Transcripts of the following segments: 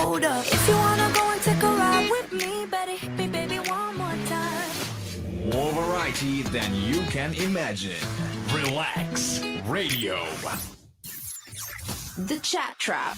Hold up. If you wanna go and take a ride with me, better hit me, baby, one more time. More variety than you can imagine. Relax Radio. The Chat Trap.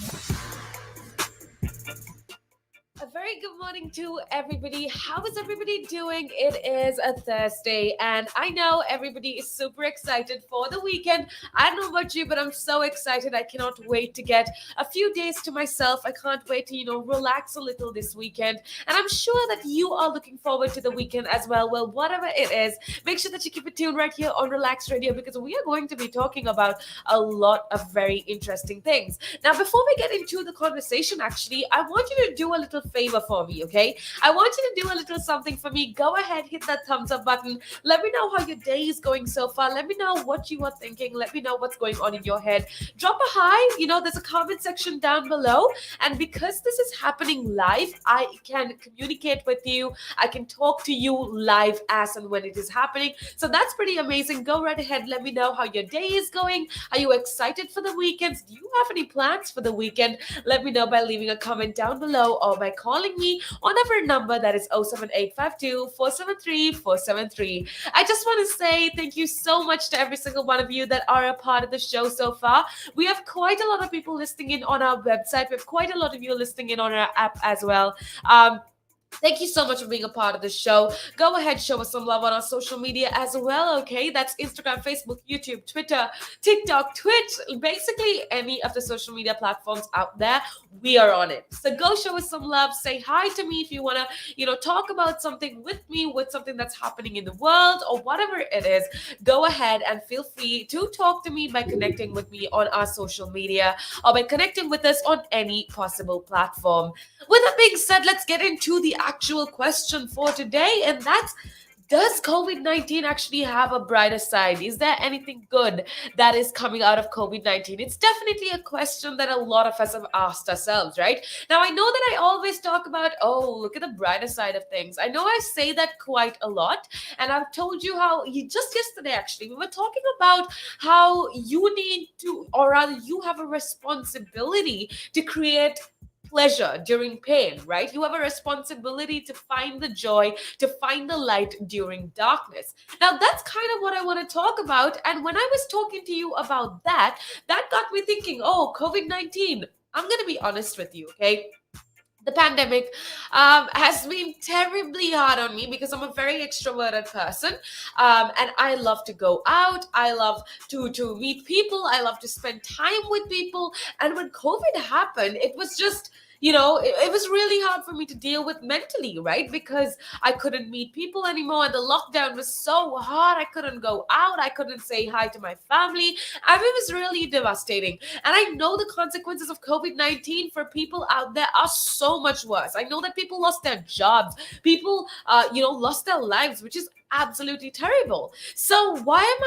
A very good morning to everybody. How is everybody doing? It is a Thursday, and I know everybody is super excited for the weekend. I don't know about you, but I'm so excited. I cannot wait to get a few days to myself. I can't wait to, relax a little this weekend. And I'm sure that you are looking forward to the weekend as well. Well, whatever it is, make sure that you keep it tuned right here on Relax Radio because we are going to be talking about a lot of very interesting things. Now, before we get into the conversation, actually, I want you to do a little favor for me, okay? I want you to do a little something for me. Go ahead, hit that thumbs up button. Let me know how your day is going so far. Let me know what you are thinking. Let me know what's going on in your head. Drop a hi. There's a comment section down below. And because this is happening live, I can communicate with you. I can talk to you live as and when it is happening. So that's pretty amazing. Go right ahead. Let me know how your day is going. Are you excited for the weekends? Do you have any plans for the weekend? Let me know by leaving a comment down below or by calling me on our number that is 07852 473 473. I just want to say thank you so much to every single one of you that are a part of the show so far. We have quite a lot of people listening in on our website. We have quite a lot of you listening in on our app as well. Thank you so much for being a part of the show. Go ahead, show us some love on our social media as well, okay? That's Instagram, Facebook, YouTube, Twitter, TikTok, Twitch, basically any of the social media platforms out there, we are on it. So go show us some love. Say hi to me if you want to, talk about something with me, with something that's happening in the world or whatever it is. Go ahead and feel free to talk to me by connecting with me on our social media or by connecting with us on any possible platform. With that being said, let's get into the actual question for today, and that's, does COVID-19 actually have a brighter side? Is there anything good that is coming out of COVID-19? It's definitely a question that a lot of us have asked ourselves, right? Now, I know that I always talk about, look at the brighter side of things. I know I say that quite a lot, and I've told you how, just yesterday, actually, we were talking about how you need to, or rather, you have a responsibility to create pleasure during pain, right? You have a responsibility to find the joy, to find the light during darkness. Now, that's kind of what I want to talk about. And when I was talking to you about that got me thinking, COVID-19. I'm going to be honest with you, okay? The pandemic has been terribly hard on me because I'm a very extroverted person, and I love to go out. I love to meet people. I love to spend time with people. And when COVID happened, it was just it was really hard for me to deal with mentally, right? Because I couldn't meet people anymore, and the lockdown was so hard. I couldn't go out. I couldn't say hi to my family. I mean, it was really devastating. And I know the consequences of COVID-19 for people out there are so much worse. I know that people lost their jobs. People, lost their lives, which is absolutely terrible. So why am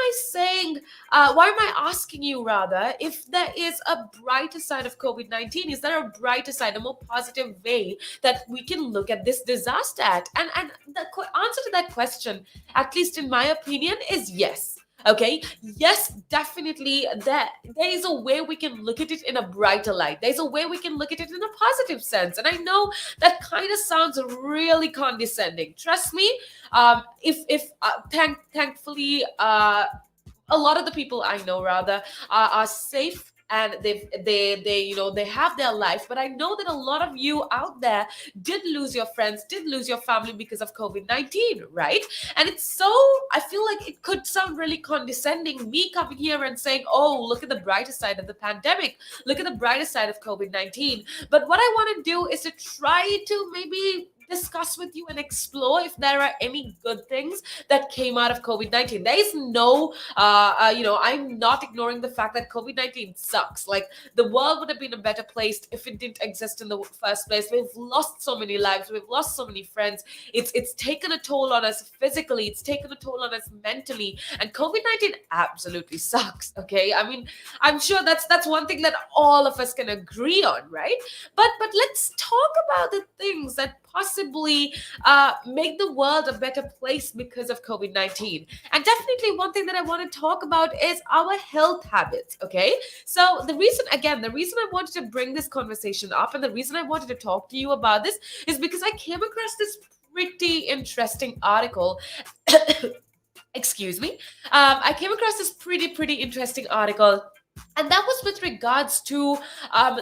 I asking you rather, if there is a brighter side of COVID-19? Is there a brighter side, a more positive way that we can look at this disaster at? And the answer to that question, at least in my opinion, is yes. Okay, yes, definitely there is a way we can look at it in a brighter light. There's a way we can look at it in a positive sense. And I know that kind of sounds really condescending. Trust me, thankfully, a lot of the people I know rather are safe, and they have their life. But I know that a lot of you out there did lose your friends, did lose your family because of COVID-19, right? And I feel like it could sound really condescending, me coming here and saying, look at the brighter side of the pandemic, look at the brighter side of COVID-19. But what I want to do is to try to maybe discuss with you and explore if there are any good things that came out of COVID-19. There is no, I'm not ignoring the fact that COVID-19 sucks. Like, the world would have been a better place if it didn't exist in the first place. We've lost so many lives. We've lost so many friends. It's taken a toll on us physically. It's taken a toll on us mentally. And COVID-19 absolutely sucks, okay? I mean, I'm sure that's one thing that all of us can agree on, right? But let's talk about the things that possibly possibly make the world a better place because of COVID-19. And definitely one thing that I want to talk about is our health habits, okay? So the reason I wanted to bring this conversation up and the reason I wanted to talk to you about this is because I came across this pretty interesting article. Excuse me. I came across this pretty interesting article, and that was with regards to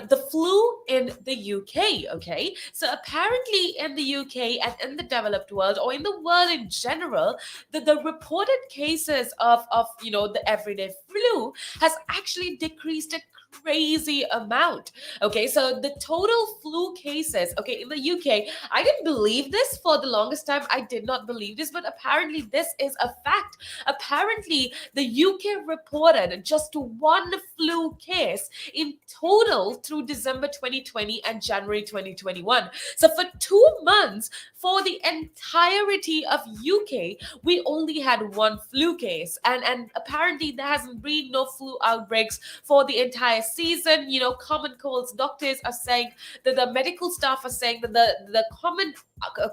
the flu in the UK. Okay, so apparently in the UK and in the developed world, or in the world in general, the reported cases of the everyday flu has actually decreased a crazy amount. Okay, so the total flu cases, okay, in the UK, I didn't believe this for the longest time. I did not believe this, but apparently this is a fact. Apparently the UK reported just one flu case in total through December 2020 and January 2021. So for 2 months, for the entirety of UK, we only had one flu case, and apparently there hasn't been no flu outbreaks for the entire season. Common colds, doctors are saying that, the medical staff are saying that the common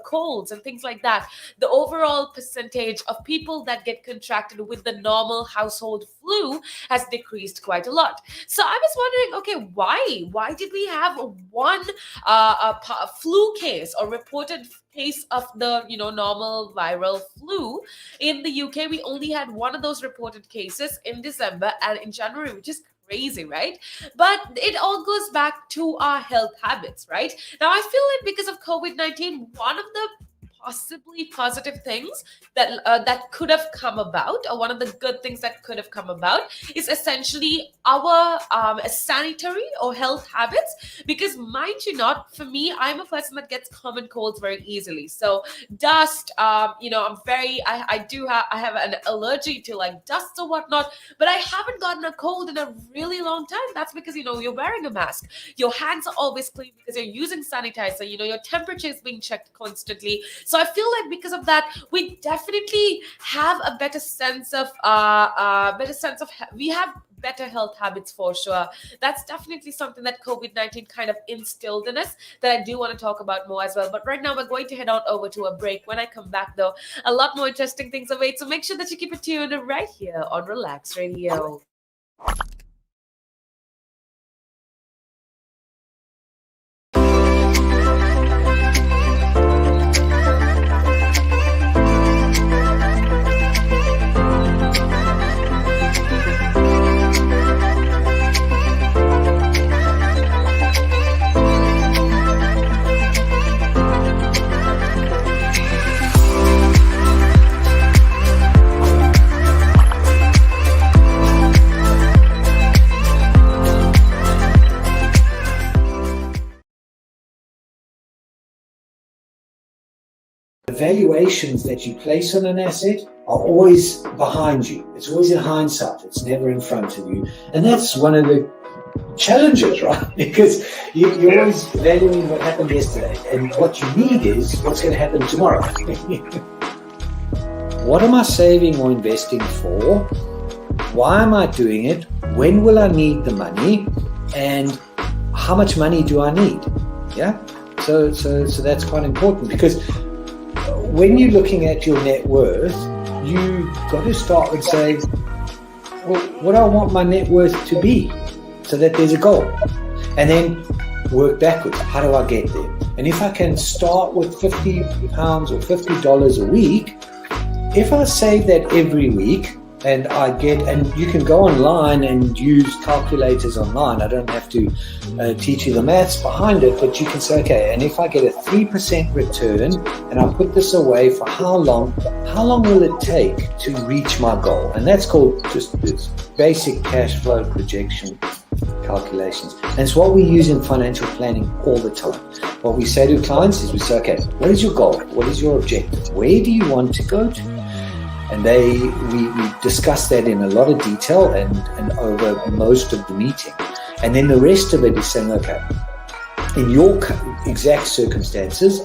colds and things like that, the overall percentage of people that get contracted with the normal household flu has decreased quite a lot. So I was wondering, okay, why did we have one flu case or reported case of the normal viral flu in the UK? We only had one of those reported cases in December and in January, which is crazy, right? But it all goes back to our health habits, right? Now, I feel like because of COVID-19, one of the possibly positive things that could have come about, or one of the good things that could have come about, is essentially our sanitary or health habits. Because mind you not, for me, I'm a person that gets common colds very easily. So dust, I have an allergy to like dust or whatnot, but I haven't gotten a cold in a really long time. That's because you're wearing a mask, your hands are always clean because you're using sanitizer, your temperature is being checked constantly. So I feel like because of that, we definitely have a better sense of we have better health habits for sure. That's definitely something that COVID-19 kind of instilled in us that I do want to talk about more as well. But right now we're going to head on over to a break. When I come back though, a lot more interesting things await. So make sure that you keep it tuned right here on Relax Radio. The valuations that you place on an asset are always behind you. It's always in hindsight. It's never in front of you. And that's one of the challenges, right? Because you're always valuing what happened yesterday. And what you need is what's going to happen tomorrow. What am I saving or investing for? Why am I doing it? When will I need the money? And how much money do I need? Yeah. So that's quite important, because when you're looking at your net worth, you've got to start with saying, well, what do I want my net worth to be, so that there's a goal, and then work backwards. How do I get there? And if I can start with £50 or $50 a week, if I save that every week, and you can go online and use calculators online. I don't have to teach you the maths behind it, but you can say, okay, and if I get a 3% return and I put this away for how long will it take to reach my goal? And that's called just this basic cash flow projection calculations. And it's what we use in financial planning all the time. What we say to clients is we say, okay, what is your goal? What is your objective? Where do you want to go to? And we discuss that in a lot of detail and over most of the meeting. And then the rest of it is saying, okay, in your exact circumstances,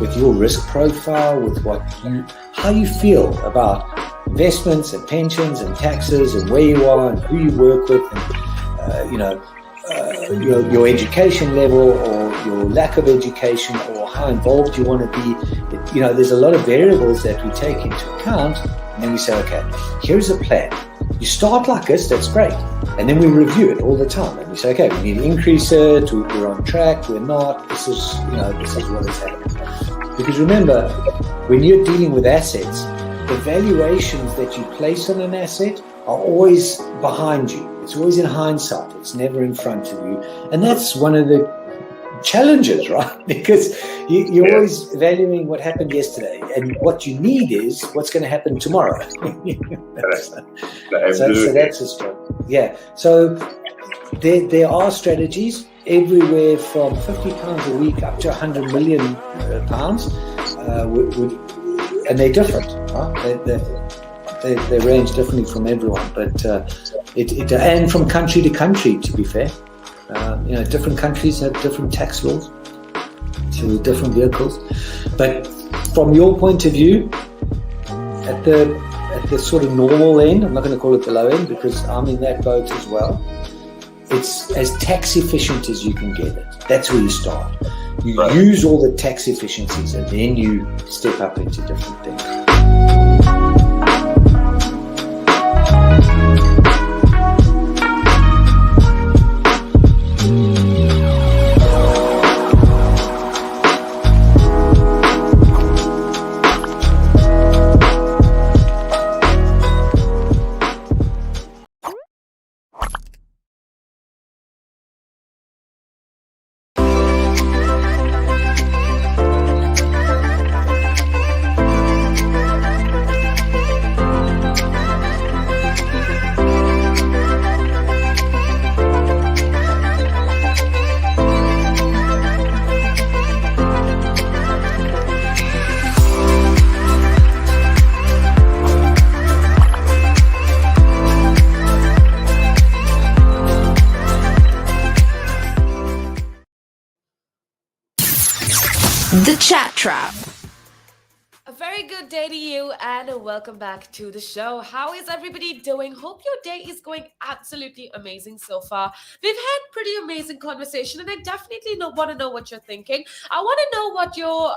with your risk profile, with how you feel about investments and pensions and taxes and where you are and who you work with, and your education level, or your lack of education, or how involved you want to be. There's a lot of variables that we take into account, and then we say, okay, here's a plan. You start like this, that's great. And then we review it all the time. And we say, okay, we need to increase it, we're on track, we're not, this is what is happening. Because remember, when you're dealing with assets, the valuations that you place on an asset are always behind you. It's always in hindsight. It's never in front of you. And that's one of the challenges, right? Because you're always valuing what happened yesterday, and what you need is what's going to happen tomorrow. So that's a struggle. Yeah. So there are strategies everywhere from £50 a week up to £100 million pounds, and they're different, right? They range differently from everyone, but and from country to country, to be fair. Different countries have different tax laws, so different vehicles. But from your point of view, at the sort of normal end, I'm not going to call it the low end because I'm in that boat as well. It's as tax efficient as you can get it. That's where you start. You use all the tax efficiencies, and then you step up into different things. The Chat Trap. A very good day to you, and welcome back to the show. How is everybody doing? Hope your day is going absolutely amazing so far. We've had pretty amazing conversation, and I definitely want to know what you're thinking. I want to know what your,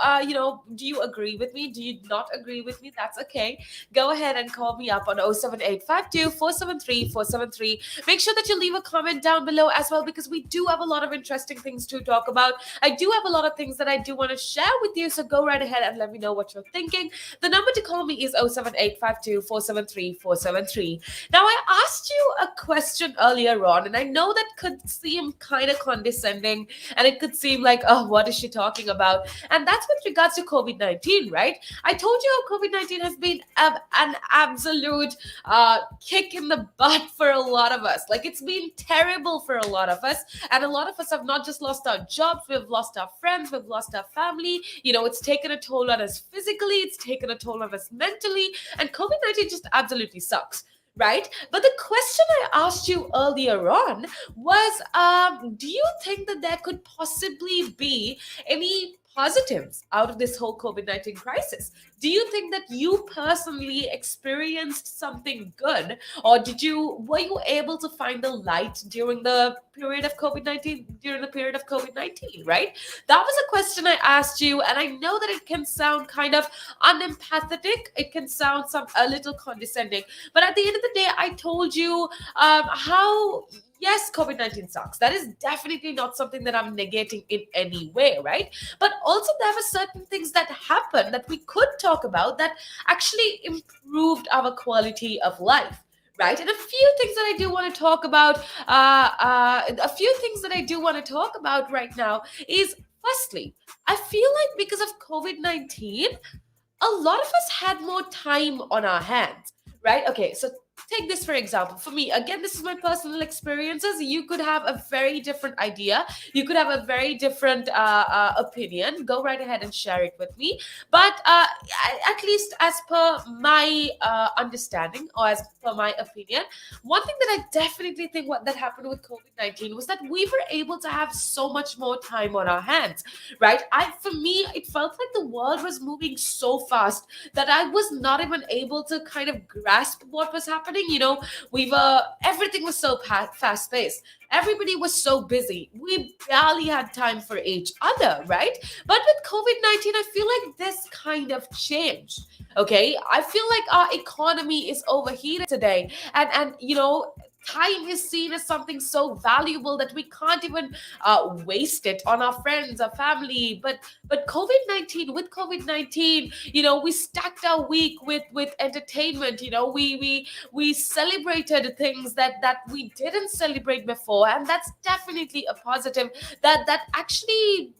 do you agree with me? Do you not agree with me? That's okay. Go ahead and call me up on 07852 473 473. Make sure that you leave a comment down below as well, because we do have a lot of interesting things to talk about. I do have a lot of things that I do want to share with you, so go right ahead and let me know what you're thinking. The number to call me is 07852 473 473. Now, I asked you a question earlier on, and I know that could seem kind of condescending, and it could seem like, oh, what is she talking about? And that's with regards to COVID-19, right? I told you how COVID-19 has been an absolute kick in the butt for a lot of us. Like, it's been terrible for a lot of us, and a lot of us have not just lost our jobs, we've lost our friends, we've lost our family. It's taken a toll on us physically, it's taken a toll on us mentally, and COVID-19 just absolutely sucks, right? But the question I asked you earlier on was, do you think that there could possibly be any positives out of this whole COVID-19 crisis? Do you think that you personally experienced something good, or were you able to find the light during the period of COVID-19, right? That was a question I asked you, and I know that it can sound kind of unempathetic. It can sound a little condescending, but at the end of the day, I told you how, yes, COVID-19 sucks. That is definitely not something that I'm negating in any way, right? But also there were certain things that happened that we could talk about that actually improved our quality of life. Right. And a few things that I do want to talk about, right now is, firstly, I feel like because of COVID-19, a lot of us had more time on our hands, right? Okay, so take this for example. For me, again, this is my personal experiences. You could have a very different idea. You could have a very different opinion. Go right ahead and share it with me. But at least as per my understanding, or as per my opinion, one thing that I definitely think that happened with COVID-19 was that we were able to have so much more time on our hands, right? For me, it felt like the world was moving so fast that I was not even able to kind of grasp what was happening. happening, everything was so fast paced. Everybody was so busy. We barely had time for each other, right? But with COVID-19, I feel like this kind of changed. Okay. I feel like our economy is overheated today. And time is seen as something so valuable that we can't even waste it on our friends, our family. But COVID-19, we stacked our week with entertainment. We celebrated things that we didn't celebrate before, and that's definitely a positive that actually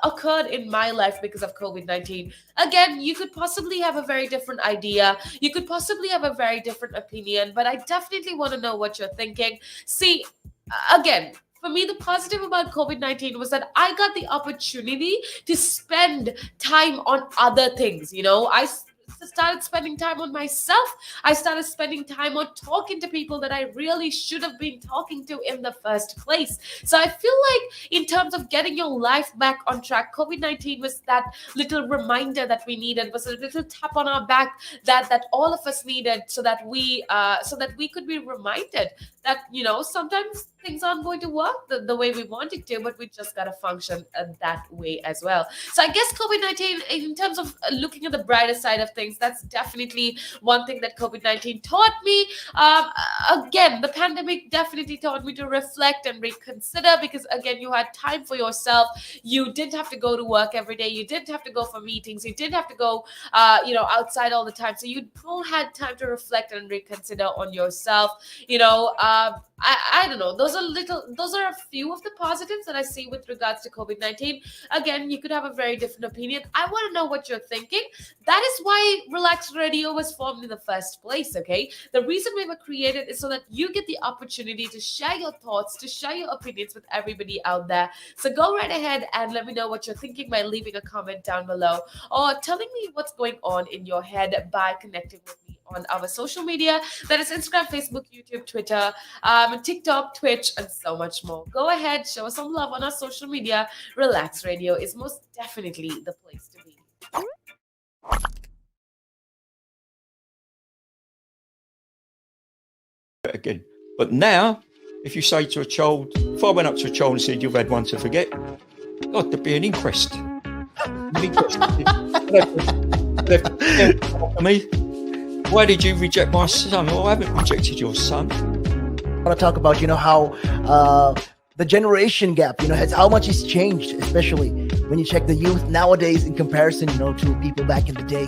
occurred in my life because of COVID-19. Again, you could possibly have a very different idea. You could possibly have a very different opinion, but I definitely want to know what you're thinking. See, again, for me, the positive about COVID-19 was that I got the opportunity to spend time on other things. Started spending time on myself. I started spending time on talking to people that I really should have been talking to in the first place. So I feel like in terms of getting your life back on track, COVID-19 was that little reminder that we needed, was a little tap on our back that all of us needed, so that we could be reminded that sometimes things aren't going to work the way we want it to, but we just got to function that way as well. So I guess COVID-19, in terms of looking at the brighter side of things, that's definitely one thing that COVID-19 taught me. Again, the pandemic definitely taught me to reflect and reconsider, because again, you had time for yourself. You didn't have to go to work every day. You didn't have to go for meetings. You didn't have to go outside all the time. So you all had time to reflect and reconsider on yourself. I don't know. Those are a few of the positives that I see with regards to COVID-19. Again, you could have a very different opinion. I want to know what you're thinking. That is why Relax Radio was formed in the first place, okay? The reason we were created is so that you get the opportunity to share your thoughts, to share your opinions with everybody out there. So go right ahead and let me know what you're thinking by leaving a comment down below, or telling me what's going on in your head by connecting with me on our social media. That is Instagram, Facebook, YouTube, Twitter, TikTok, Twitch, and so much more. Go ahead, show us some love on our social media. Relax Radio is most definitely the place to be. Again. But now, if you say to a child, if I went up to a child and said, you've had one to forget, God, there'd be an inquest. Me, why did you reject my son? Oh, I haven't rejected your son. I want to talk about, how the generation gap, how much it's changed, especially when you check the youth nowadays in comparison, to people back in the day.